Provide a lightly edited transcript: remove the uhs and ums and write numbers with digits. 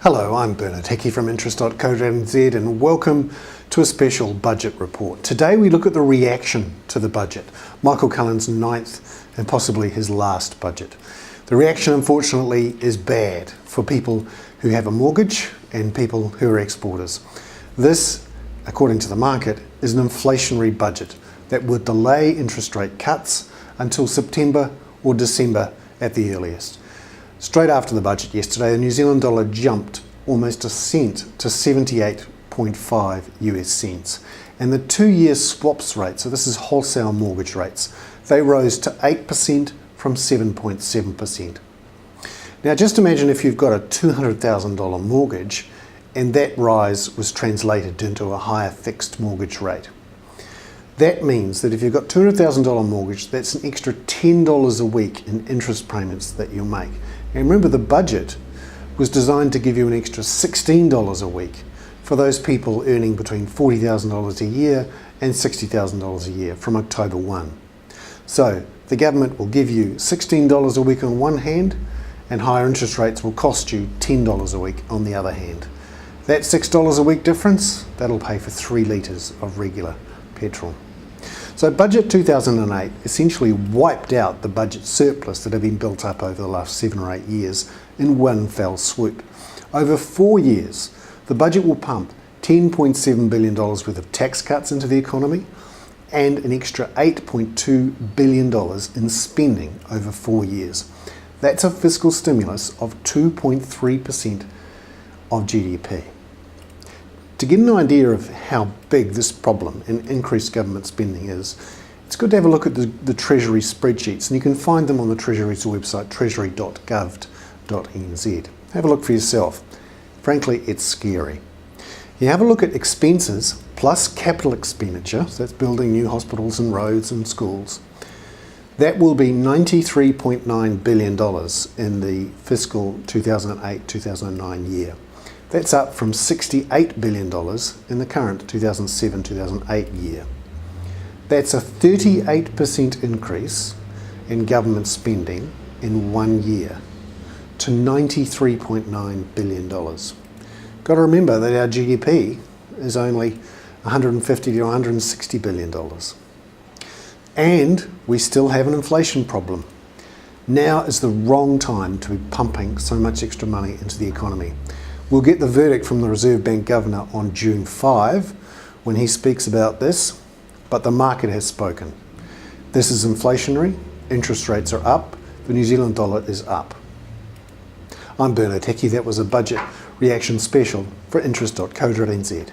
Hello, I'm Bernard Hickey from interest.co.nz and welcome to a special budget report. Today we look at the reaction to the budget, Michael Cullen's ninth and possibly his last budget. The reaction, unfortunately, is bad for people who have a mortgage and people who are exporters. This, according to the market, is an inflationary budget that would delay interest rate cuts until September or December at the earliest. Straight after the budget yesterday, the New Zealand dollar jumped almost a cent to 78.5 US cents. And the 2-year swaps rate, so this is wholesale mortgage rates, they rose to 8% from 7.7%. Now just imagine if you've got a $200,000 mortgage and that rise was translated into a higher fixed mortgage rate. That means that if you've got $200,000 mortgage, that's an extra $10 a week in interest payments that you'll make. And remember, the budget was designed to give you an extra $16 a week for those people earning between $40,000 a year and $60,000 a year from October 1. So the government will give you $16 a week on one hand, and higher interest rates will cost you $10 a week on the other hand. That $6 a week difference, that'll pay for 3 litres of regular petrol. So Budget 2008 essentially wiped out the budget surplus that had been built up over the last 7 or 8 years in one fell swoop. Over 4 years, the budget will pump $10.7 billion worth of tax cuts into the economy and an extra $8.2 billion in spending over 4 years. That's a fiscal stimulus of 2.3% of GDP. To get an idea of how big this problem in increased government spending is, it's good to have a look at the Treasury spreadsheets, and you can find them on the Treasury's website, treasury.gov.nz. Have a look for yourself. Frankly, it's scary. You have a look at expenses plus capital expenditure, so that's building new hospitals and roads and schools. That will be $93.9 billion in the fiscal 2008-2009 year. That's up from $68 billion in the current 2007-2008 year. That's a 38% increase in government spending in 1 year to $93.9 billion. Got to remember that our GDP is only $150 to $160 billion. And we still have an inflation problem. Now is the wrong time to be pumping so much extra money into the economy. We'll get the verdict from the Reserve Bank Governor on June 5 when he speaks about this, but the market has spoken. This is inflationary, interest rates are up, the New Zealand dollar is up. I'm Bernard Hickey, that was a budget reaction special for interest.co.nz.